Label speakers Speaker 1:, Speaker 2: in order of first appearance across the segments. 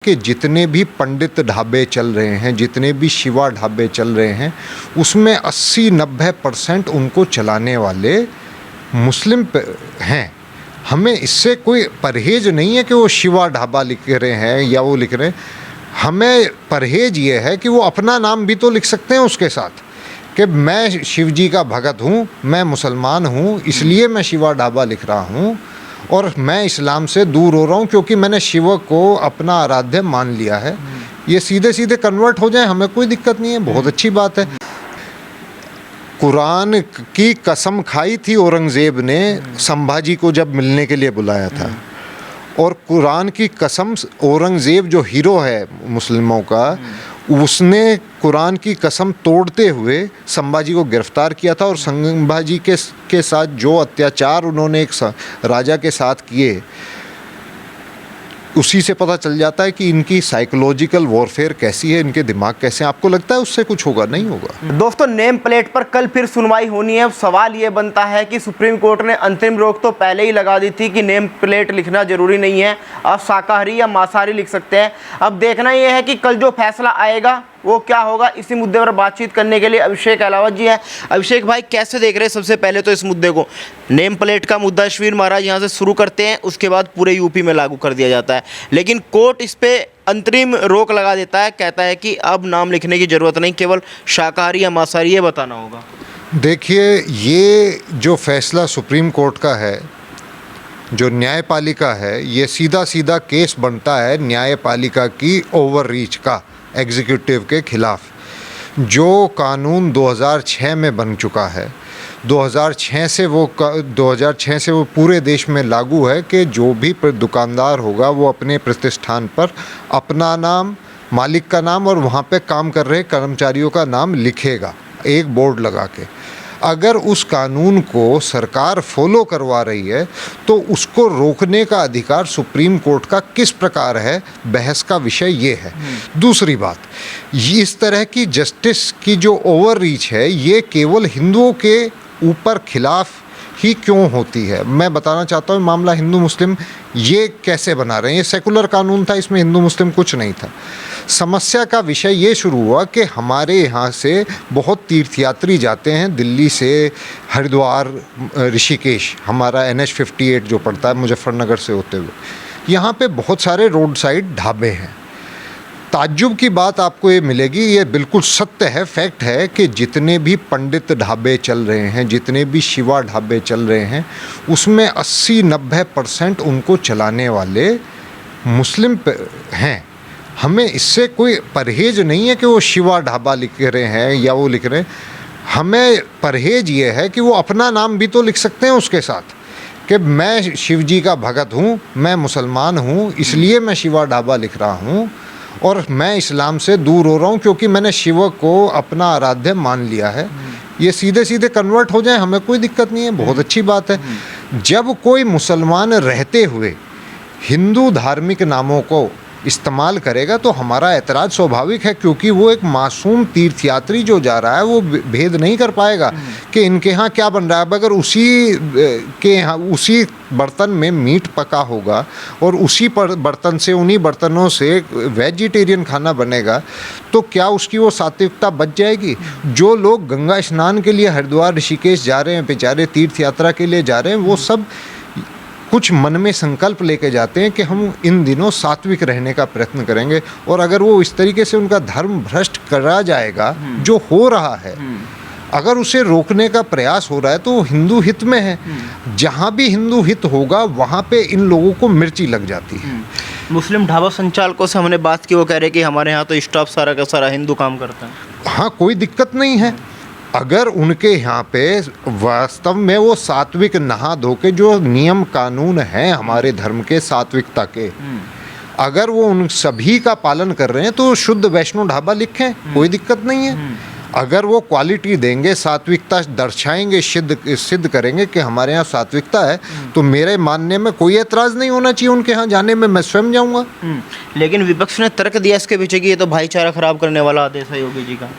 Speaker 1: कि जितने भी पंडित ढाबे चल रहे हैं, जितने भी शिवा ढाबे चल रहे हैं, उसमें 80-90% उनको चलाने वाले मुस्लिम हैं। हमें इससे कोई परहेज नहीं है कि वो शिवा ढाबा लिख रहे हैं या वो लिख रहे हैं। हमें परहेज ये है कि वो अपना नाम भी तो लिख सकते हैं उसके साथ कि मैं शिव जी का भगत हूँ, मैं मुसलमान हूँ, इसलिए मैं शिवा ढाबा लिख रहा हूँ और मैं इस्लाम से दूर हो रहा हूँ क्योंकि मैंने शिव को अपना आराध्य मान लिया है। ये सीधे सीधे कन्वर्ट हो जाए, हमें कोई दिक्कत नहीं है, बहुत अच्छी बात है। कुरान की कसम खाई थी औरंगज़ेब ने संभाजी को जब मिलने के लिए बुलाया था, और कुरान की कसम औरंगज़ेब जो हीरो है मुस्लिमों का, उसने कुरान की कसम तोड़ते हुए संभाजी को गिरफ्तार किया था। और संभाजी के साथ जो अत्याचार उन्होंने एक राजा के साथ किए, उसी से पता चल जाता है कि इनकी साइकोलॉजिकल वॉरफेयर कैसी है, इनके दिमाग कैसे हैं। आपको लगता है उससे कुछ होगा? नहीं होगा।
Speaker 2: दोस्तों, नेम प्लेट पर कल फिर सुनवाई होनी है। अब सवाल ये बनता है कि सुप्रीम कोर्ट ने अंतरिम रोक तो पहले ही लगा दी थी कि नेम प्लेट लिखना जरूरी नहीं है, आप शाकाहारी या मांसाहारी लिख सकते हैं। अब देखना यह है कि कल जो फैसला आएगा वो क्या होगा। इसी मुद्दे पर बातचीत करने के लिए अभिषेक अहलावत जी हैं। अभिषेक भाई, कैसे देख रहे हैं सबसे पहले तो इस मुद्दे को? नेम प्लेट का मुद्दा अश्विन महाराज यहाँ से शुरू करते हैं, उसके बाद पूरे यूपी में लागू कर दिया जाता है, लेकिन कोर्ट इस पे अंतरिम रोक लगा देता है, कहता है कि अब नाम लिखने की ज़रूरत नहीं, केवल शाकाहारी या मांसाहारी ये बताना होगा।
Speaker 1: देखिए, ये जो फैसला सुप्रीम कोर्ट का है, जो न्यायपालिका है, ये सीधा सीधा केस बनता है न्यायपालिका की ओवररीच का, एग्जीक्यूटिव के खिलाफ। जो कानून 2006 में बन चुका है, 2006 से वो पूरे देश में लागू है कि जो भी दुकानदार होगा वो अपने प्रतिष्ठान पर अपना नाम, मालिक का नाम और वहाँ पे काम कर रहे कर्मचारियों का नाम लिखेगा एक बोर्ड लगा के। अगर उस कानून को सरकार फॉलो करवा रही है तो उसको रोकने का अधिकार सुप्रीम कोर्ट का किस प्रकार है, बहस का विषय ये है। दूसरी बात, इस तरह की जस्टिस की जो ओवर रीच है, ये केवल हिंदुओं के ऊपर खिलाफ ही क्यों होती है? मैं बताना चाहता हूँ, मामला हिंदू मुस्लिम ये कैसे बना रहे हैं। ये सेकुलर कानून था, इसमें हिंदू मुस्लिम कुछ नहीं था। समस्या का विषय ये शुरू हुआ कि हमारे यहाँ से बहुत तीर्थयात्री जाते हैं, दिल्ली से हरिद्वार, ऋषिकेश, हमारा NH 58 जो पड़ता है मुजफ्फरनगर से होते हुए, यहाँ पे बहुत सारे रोड साइड ढाबे हैं। ताज्जुब की बात आपको ये मिलेगी, ये बिल्कुल सत्य है, फैक्ट है कि जितने भी पंडित ढाबे चल रहे हैं, जितने भी शिवा ढाबे चल रहे हैं, उसमें 80-90% उनको चलाने वाले मुस्लिम हैं। हमें इससे कोई परहेज नहीं है कि वो शिवा ढाबा लिख रहे हैं या वो लिख रहे हैं। हमें परहेज ये है कि वो अपना नाम भी तो लिख सकते हैं उसके साथ कि मैं शिव जी का भगत हूँ, मैं मुसलमान हूँ, इसलिए मैं शिवा ढाबा लिख रहा हूँ और मैं इस्लाम से दूर हो रहा हूँ क्योंकि मैंने शिव को अपना आराध्य मान लिया है। ये सीधे सीधे कन्वर्ट हो जाए, हमें कोई दिक्कत नहीं है, बहुत अच्छी बात है। जब कोई मुसलमान रहते हुए हिंदू धार्मिक नामों को इस्तेमाल करेगा तो हमारा एतराज़ स्वाभाविक है, क्योंकि वो एक मासूम तीर्थयात्री जो जा रहा है वो भेद नहीं कर पाएगा कि इनके यहाँ क्या बन रहा है। अगर उसी बर्तन में मीट पका होगा और उसी बर्तन से, उन्हीं बर्तनों से वेजिटेरियन खाना बनेगा तो क्या उसकी वो सात्विकता बच जाएगी? जो लोग गंगा स्नान के लिए हरिद्वार ऋषिकेश जा रहे हैं, बेचारे तीर्थ यात्रा के लिए जा रहे हैं, वो सब कुछ मन में संकल्प लेके जाते हैं कि हम इन दिनों सात्विक रहने का प्रयत्न करेंगे, और अगर वो इस तरीके से उनका धर्म भ्रष्ट करा जाएगा, जो हो रहा है, अगर उसे रोकने का प्रयास हो रहा है तो हिंदू हित में है। जहाँ भी हिंदू हित होगा वहाँ पे इन लोगों को मिर्ची लग जाती है।
Speaker 2: मुस्लिम ढाबा संचालकों से हमने बात की, वो कह रहे कि हमारे यहाँ तो स्टाफ सारा का सारा हिंदू काम करता है।
Speaker 1: हाँ, कोई दिक्कत नहीं है। अगर उनके यहाँ पे वास्तव में वो सात्विक नहा धो के जो नियम कानून हैं हमारे धर्म के सात्विकता के, अगर वो उन सभी का पालन कर रहे हैं तो शुद्ध वैष्णो ढाबा लिखें, कोई दिक्कत नहीं है। अगर वो क्वालिटी देंगे, सात्विकता दर्शाएंगे, सिद्ध करेंगे कि हमारे यहाँ सात्विकता है, तो मेरे मानने में कोई एतराज़ नहीं होना चाहिए उनके यहाँ जाने में, मैं स्वयं जाऊँगा।
Speaker 2: लेकिन विपक्ष ने तर्क दिया इसके पीछे कि ये तो भाईचारा खराब करने वाला आदेश है योगी जी का।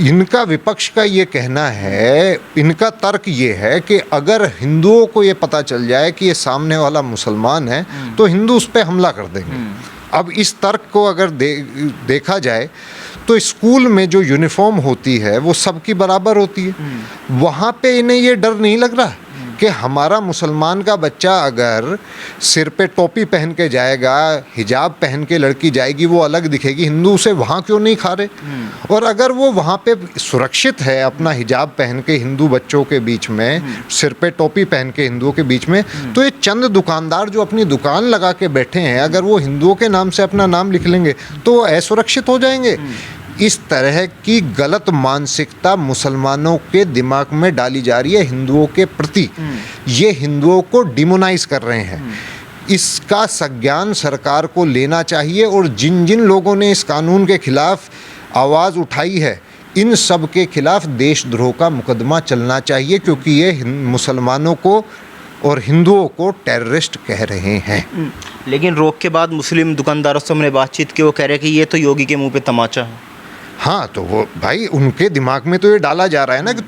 Speaker 1: इनका, विपक्ष का ये कहना है, इनका तर्क ये है कि अगर हिंदुओं को ये पता चल जाए कि ये सामने वाला मुसलमान है तो हिंदू उस पर हमला कर देंगे। अब इस तर्क को अगर देखा जाए तो स्कूल में जो यूनिफॉर्म होती है वो सबकी बराबर होती है। वहाँ पे इन्हें ये डर नहीं लग रहा कि हमारा मुसलमान का बच्चा अगर सिर पे टोपी पहन के जाएगा, हिजाब पहन के लड़की जाएगी, वो अलग दिखेगी, हिंदू उसे वहाँ क्यों नहीं खा रहे? और अगर वो वहाँ पे सुरक्षित है अपना हिजाब पहन के हिंदू बच्चों के बीच में, सिर पे टोपी पहन के हिंदुओं के बीच में, तो ये चंद दुकानदार जो अपनी दुकान लगा के बैठे हैं, अगर वो हिंदुओं के नाम से अपना नाम लिख लेंगे तो असुरक्षित हो जाएंगे। इस तरह की गलत मानसिकता मुसलमानों के दिमाग में डाली जा रही है हिंदुओं के प्रति। ये हिंदुओं को डिमोनाइज कर रहे हैं। इसका संज्ञान सरकार को लेना चाहिए और जिन जिन लोगों ने इस कानून के खिलाफ आवाज़ उठाई है, इन सब के खिलाफ देशद्रोह का मुकदमा चलना चाहिए, क्योंकि ये मुसलमानों को और हिंदुओं को टेररिस्ट कह रहे हैं।
Speaker 2: लेकिन रोक के बाद मुस्लिम दुकानदारों से हमने बातचीत की, वो कह रहे हैं कि ये तो योगी के मुंह पे तमाचा है।
Speaker 1: हाँ, तो वो भाई उनके दिमाग में तो ये डाला जा रहा है ना कि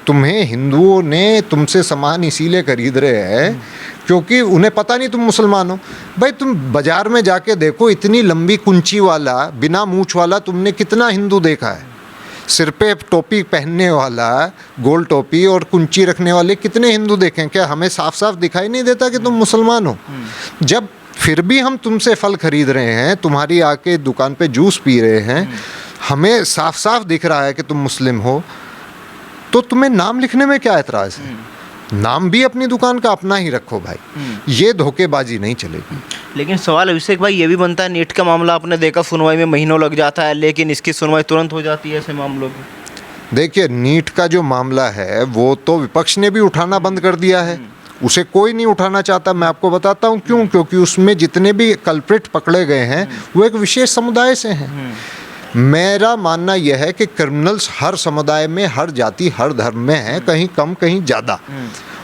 Speaker 1: तुम्हें हिंदुओं ने तुमसे सामान इसीलिए खरीद रहे हैं क्योंकि उन्हें पता नहीं तुम मुसलमान हो। भाई तुम बाजार में जाके देखो, इतनी लंबी कुंची वाला, बिना मूंछ वाला तुमने कितना हिंदू देखा है? सिर पे टोपी पहनने वाला, गोल टोपी और कुंची रखने वाले कितने हिंदू देखें? क्या हमें साफ साफ दिखाई नहीं देता कि तुम मुसलमान हो? जब फिर भी हम तुमसे फल खरीद रहे हैं, तुम्हारी आके दुकान पे जूस पी रहे हैं, हमें साफ साफ दिख रहा है कि तुम मुस्लिम हो, तो तुम्हें नाम लिखने में क्या एतराज़ है? नाम भी अपनी दुकान का अपना ही रखो भाई। ये धोखेबाजी नहीं चलेगी।
Speaker 2: लेकिन सवाल अभिषेक भाई ये भी बनता है, नीट का मामला आपने देखा, सुनवाई में महीनों लग जाता है, लेकिन इसकी सुनवाई तुरंत हो जाती है ऐसे मामलों की।
Speaker 1: देखिए, नीट का जो मामला है वो तो विपक्ष ने भी उठाना बंद कर दिया है। उसे कोई नहीं उठाना चाहता। मैं आपको बताता हूँ क्यों। क्योंकि उसमें जितने भी कल्प्रिट पकड़े गए हैं वो एक विशेष समुदाय से हैं। मेरा मानना यह है कि क्रिमिनल्स हर समुदाय में, हर जाति, हर धर्म में हैं, कहीं कम कहीं ज़्यादा।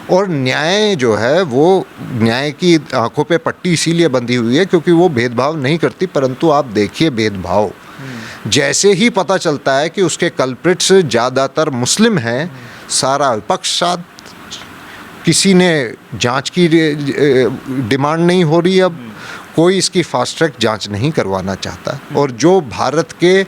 Speaker 1: और न्याय जो है वो, न्याय की आंखों पे पट्टी इसीलिए बंधी हुई है क्योंकि वो भेदभाव नहीं करती। परंतु आप देखिए भेदभाव, जैसे ही पता चलता है कि उसके कल्प्रिट्स ज़्यादातर मुस्लिम हैं, सारा विपक्ष साथ, किसी ने जांच की डिमांड नहीं हो रही। अब कोई इसकी फास्ट ट्रैक जांच नहीं करवाना चाहता। और जो भारत के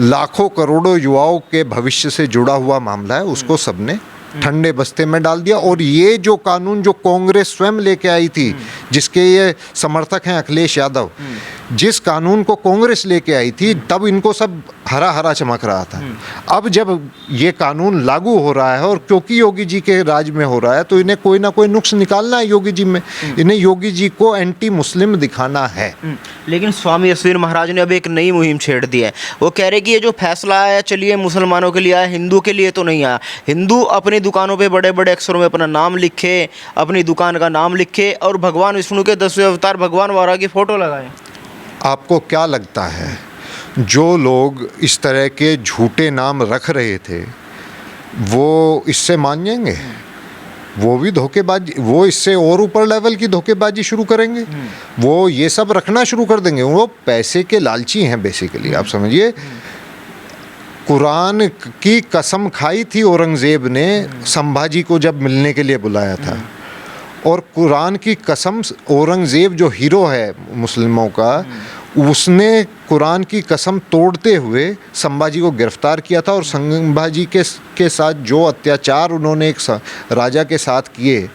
Speaker 1: लाखों करोड़ों युवाओं के भविष्य से जुड़ा हुआ मामला है, उसको सबने ठंडे बस्ते में डाल दिया। और ये जो कानून जो कांग्रेस स्वयं लेके आई थी, जिसके ये समर्थक हैं अखिलेश यादव, जिस कानून को कांग्रेस लेके आई थी, तब इनको सब हरा हरा चमक रहा था। अब जब ये कानून लागू हो रहा है और क्योंकि योगी जी के राज में हो रहा है, तो इन्हें कोई ना कोई नुक्स निकालना है योगी जी में। इन्हें योगी जी को एंटी मुस्लिम दिखाना है।
Speaker 2: लेकिन स्वामी यशवीर महाराज ने अब एक नई मुहिम छेड़ दी है। वो कह रहे कि ये जो फैसला आया, चलिए मुसलमानों के लिए आया, हिंदू के लिए तो नहीं आया। हिंदू अपनी दुकानों पे बड़े बड़े अक्षरों में अपना नाम लिखे, अपनी दुकान का नाम लिखे और भगवान विष्णु के 10वें अवतार भगवान वारा की फ़ोटो लगाए।
Speaker 1: आपको क्या लगता है जो लोग इस तरह के झूठे नाम रख रहे थे वो इससे मान जाएंगे? वो भी धोखेबाजी, वो इससे और ऊपर लेवल की धोखेबाजी शुरू करेंगे। वो ये सब रखना शुरू कर देंगे। वो पैसे के लालची हैं बेसिकली, आप समझिए। कुरान की कसम खाई थी औरंगज़ेब ने संभाजी को जब मिलने के लिए बुलाया था। और कुरान की कसम, औरंगज़ेब जो हीरो है मुस्लिमों का, उसने कुरान की कसम तोड़ते हुए संभाजी को गिरफ्तार किया था। और संभाजी के साथ जो अत्याचार उन्होंने एक राजा के साथ किए,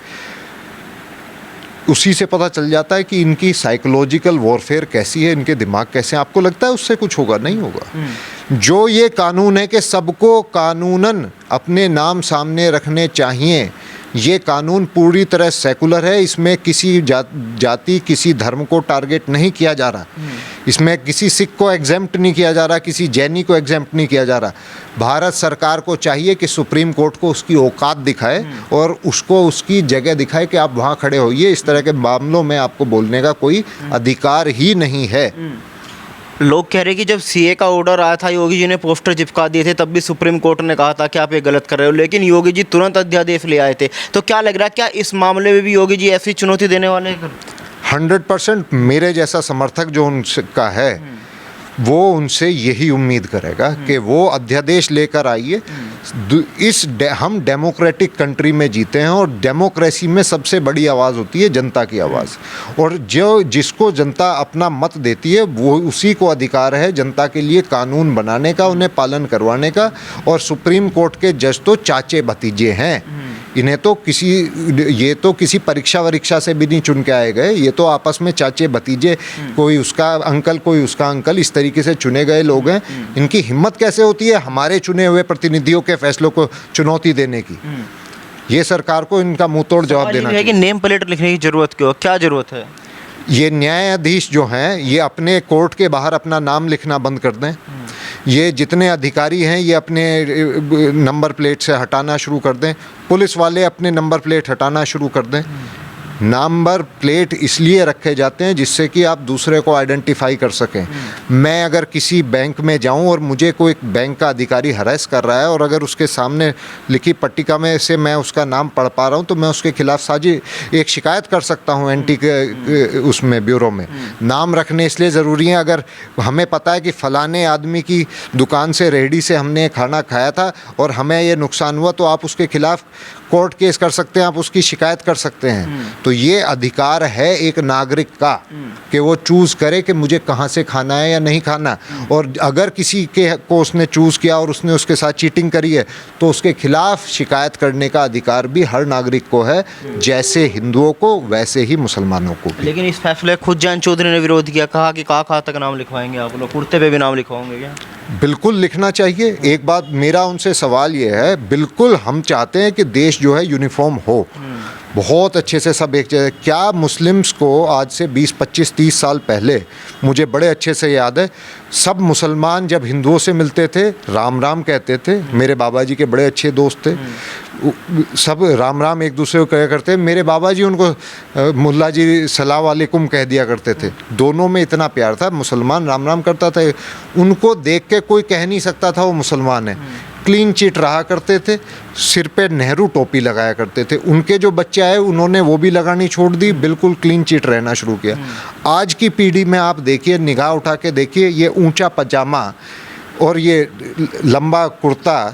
Speaker 1: उसी से पता चल जाता है कि इनकी साइकोलॉजिकल वॉरफेयर कैसी है, इनके दिमाग कैसे हैं। आपको लगता है उससे कुछ होगा? नहीं होगा। जो ये कानून है कि सबको कानूनन अपने नाम सामने रखने चाहिए, ये कानून पूरी तरह सेकुलर है। इसमें किसी जाति, किसी धर्म को टारगेट नहीं किया जा रहा। इसमें किसी सिख को एग्जेम्प्ट नहीं किया जा रहा, किसी जैनी को एग्जेम्प्ट नहीं किया जा रहा। भारत सरकार को चाहिए कि सुप्रीम कोर्ट को उसकी औकात दिखाए और उसको उसकी जगह दिखाए कि आप वहाँ खड़े होइए। इस तरह के मामलों में आपको बोलने का कोई अधिकार ही नहीं है।
Speaker 2: लोग कह रहे हैं कि जब सीए का ऑर्डर आया था, योगी जी ने पोस्टर चिपका दिए थे, तब भी सुप्रीम कोर्ट ने कहा था कि आप ये गलत कर रहे हो, लेकिन योगी जी तुरंत अध्यादेश ले आए थे। तो क्या लग रहा है, क्या इस मामले में भी योगी जी ऐसी चुनौती देने वाले हैं?
Speaker 1: 100% मेरे जैसा समर्थक जो उनका है वो उनसे यही उम्मीद करेगा कि वो अध्यादेश लेकर आइए, हम डेमोक्रेटिक कंट्री में जीते हैं और डेमोक्रेसी में सबसे बड़ी आवाज़ होती है जनता की आवाज़। और जिसको जनता अपना मत देती है वो उसी को अधिकार है जनता के लिए कानून बनाने का, उन्हें पालन करवाने का। और सुप्रीम कोर्ट के जज तो चाचे भतीजे हैं, इन्हें तो ये तो किसी परीक्षा वरीक्षा से भी नहीं चुन के आए गए, ये तो आपस में चाचे भतीजे, कोई उसका अंकल कोई उसका अंकल, इस तरीके से चुने गए लोग हैं। इनकी हिम्मत कैसे होती है हमारे चुने हुए प्रतिनिधियों के फैसलों को चुनौती देने की? ये सरकार को इनका मुंह तोड़ जवाब देना
Speaker 2: है कि नेम प्लेट लिखने की जरूरत क्यों, क्या जरूरत है?
Speaker 1: ये न्यायाधीश जो हैं ये अपने कोर्ट के बाहर अपना नाम लिखना बंद कर दें। ये जितने अधिकारी हैं ये अपने नंबर प्लेट से हटाना शुरू कर दें। पुलिस वाले अपने नंबर प्लेट हटाना शुरू कर दें। नंबर प्लेट इसलिए रखे जाते हैं जिससे कि आप दूसरे को आइडेंटिफाई कर सकें। मैं अगर किसी बैंक में जाऊं और मुझे कोई बैंक का अधिकारी हरास कर रहा है और अगर उसके सामने लिखी पट्टिका में से मैं उसका नाम पढ़ पा रहा हूं तो मैं उसके खिलाफ साजी एक शिकायत कर सकता हूं एंटी के उसमें ब्यूरो में। नाम रखने इसलिए ज़रूरी है, अगर हमें पता है कि फ़लाने आदमी की दुकान से रेहड़ी से हमने खाना खाया था और हमें ये नुकसान हुआ, तो आप उसके खिलाफ कोर्ट केस कर सकते हैं, आप उसकी शिकायत कर सकते हैं। तो ये अधिकार है एक नागरिक का कि वो चूज़ करे कि मुझे कहाँ से खाना है या नहीं खाना। और अगर किसी के को उसने चूज़ किया और उसने उसके साथ चीटिंग करी है तो उसके खिलाफ शिकायत करने का अधिकार भी हर नागरिक को है, जैसे हिंदुओं को वैसे ही मुसलमानों को भी।
Speaker 2: लेकिन इस फैसले खुद जयंत चौधरी ने विरोध किया, कहा कि कहाँ तक नाम लिखवाएंगे आप लोग, कुर्ते पे भी नाम लिखवाओगे क्या?
Speaker 1: बिल्कुल लिखना चाहिए। एक बात मेरा उनसे सवाल ये है, बिल्कुल हम चाहते हैं कि देश जो है यूनिफॉर्म हो, बहुत अच्छे से सब एक जगह। क्या मुस्लिम्स को आज से 20, 25, 30 साल पहले मुझे बड़े अच्छे से याद है, सब मुसलमान जब हिंदुओं से मिलते थे राम राम कहते थे। मेरे बाबा जी के बड़े अच्छे दोस्त थे, सब राम राम एक दूसरे को कहा करते। मेरे बाबा जी उनको मुल्ला जी सलाम वालेकुम कह दिया करते थे। दोनों में इतना प्यार था, मुसलमान राम राम करता था, उनको देख के कोई कह नहीं सकता था वो मुसलमान है। क्लीन चिट रहा करते थे, सिर पे नेहरू टोपी लगाया करते थे। उनके जो बच्चे आए उन्होंने वो भी लगानी छोड़ दी, बिल्कुल क्लीन चिट रहना शुरू किया। आज की पीढ़ी में आप देखिए, निगाह उठा के देखिए, ये ऊंचा पजामा और ये लंबा कुर्ता,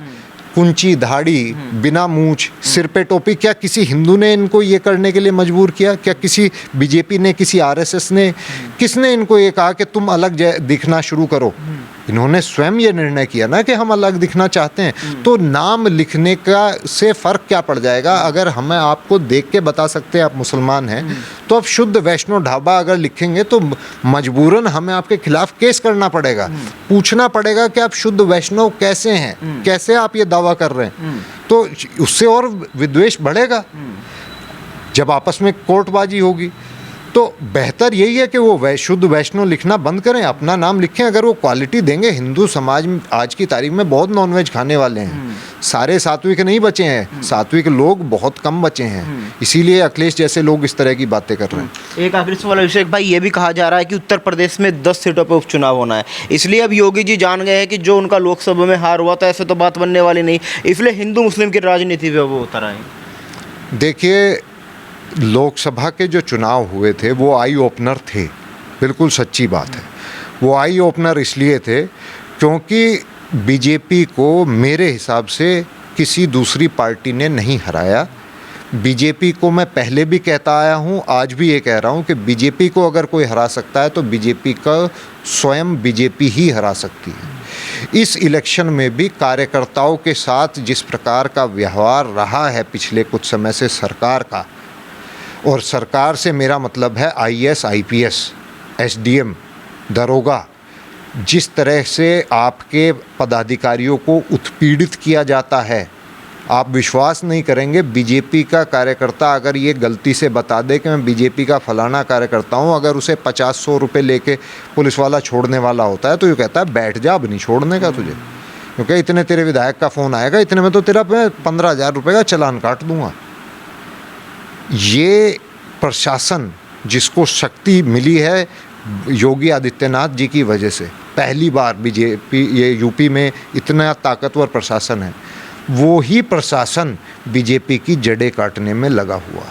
Speaker 1: कुंची दाढ़ी, बिना मूंछ, सिर पे टोपी, क्या किसी हिंदू ने इनको ये करने के लिए मजबूर किया? क्या किसी बीजेपी ने, किसी आरएसएस ने, किसने इनको ये कहा कि तुम अलग दिखना शुरू करो? इन्होंने स्वयं ये निर्णय किया ना कि हम अलग दिखना चाहते हैं। तो नाम लिखने का से फ़र्क क्या पड़ जाएगा? अगर हमें आपको देख के बता सकते हैं आप मुसलमान हैं, तो आप शुद्ध वैष्णव ढाबा अगर लिखेंगे तो मजबूरन हमें आपके खिलाफ केस करना पड़ेगा, पूछना पड़ेगा कि आप शुद्ध वैष्णव कैसे हैं, कैसे आप ये दावा कर रहे हैं। तो उससे और विद्वेष बढ़ेगा जब आपस में कोर्टबाजी होगी। तो बेहतर यही है कि वो शुद्ध वैष्णव लिखना बंद करें, अपना नाम लिखें। अगर वो क्वालिटी देंगे, हिंदू समाज में आज की तारीख में बहुत नॉनवेज खाने वाले हैं, सारे सात्विक नहीं बचे हैं, सात्विक लोग बहुत कम बचे हैं, इसीलिए अखिलेश जैसे लोग इस तरह की बातें कर रहे हैं।
Speaker 2: एक आखिरी सवाल अभिषेक भाई, ये भी कहा जा रहा है कि उत्तर प्रदेश में 10 सीटों पर उपचुनाव होना है, इसलिए अब योगी जी जान गए हैं कि जो उनका लोकसभा में हार हुआ था ऐसे तो बात बनने वाली नहीं, इसलिए हिंदू मुस्लिम की राजनीति पे वो उतर आए।
Speaker 1: देखिए, लोकसभा के जो चुनाव हुए थे वो आई ओपनर थे, बिल्कुल सच्ची बात है। वो आई ओपनर इसलिए थे क्योंकि बीजेपी को मेरे हिसाब से किसी दूसरी पार्टी ने नहीं हराया। बीजेपी को मैं पहले भी कहता आया हूँ, आज भी ये कह रहा हूँ कि बीजेपी को अगर कोई हरा सकता है तो बीजेपी का स्वयं बीजेपी ही हरा सकती है। इस इलेक्शन में भी कार्यकर्ताओं के साथ जिस प्रकार का व्यवहार रहा है पिछले कुछ समय से सरकार का, और सरकार से मेरा मतलब है आईएएस, आईपीएस, एसडीएम, दरोगा, जिस तरह से आपके पदाधिकारियों को उत्पीड़ित किया जाता है, आप विश्वास नहीं करेंगे। बीजेपी का कार्यकर्ता अगर ये गलती से बता दे कि मैं बीजेपी का फलाना कार्यकर्ता हूँ, अगर उसे 50-100 रुपये लेके पुलिस वाला छोड़ने वाला होता है तो ये कहता है बैठ जा, अब नहीं छोड़ने का तुझे, क्योंकि इतने तेरे विधायक का फ़ोन आएगा, इतने में तो तेरा 15,000 रुपये का चालान काट दूँगा। ये प्रशासन जिसको शक्ति मिली है योगी आदित्यनाथ जी की वजह से, पहली बार बीजेपी ये यूपी में इतना ताकतवर प्रशासन है, वो ही प्रशासन बीजेपी की जड़ें काटने में लगा हुआ है।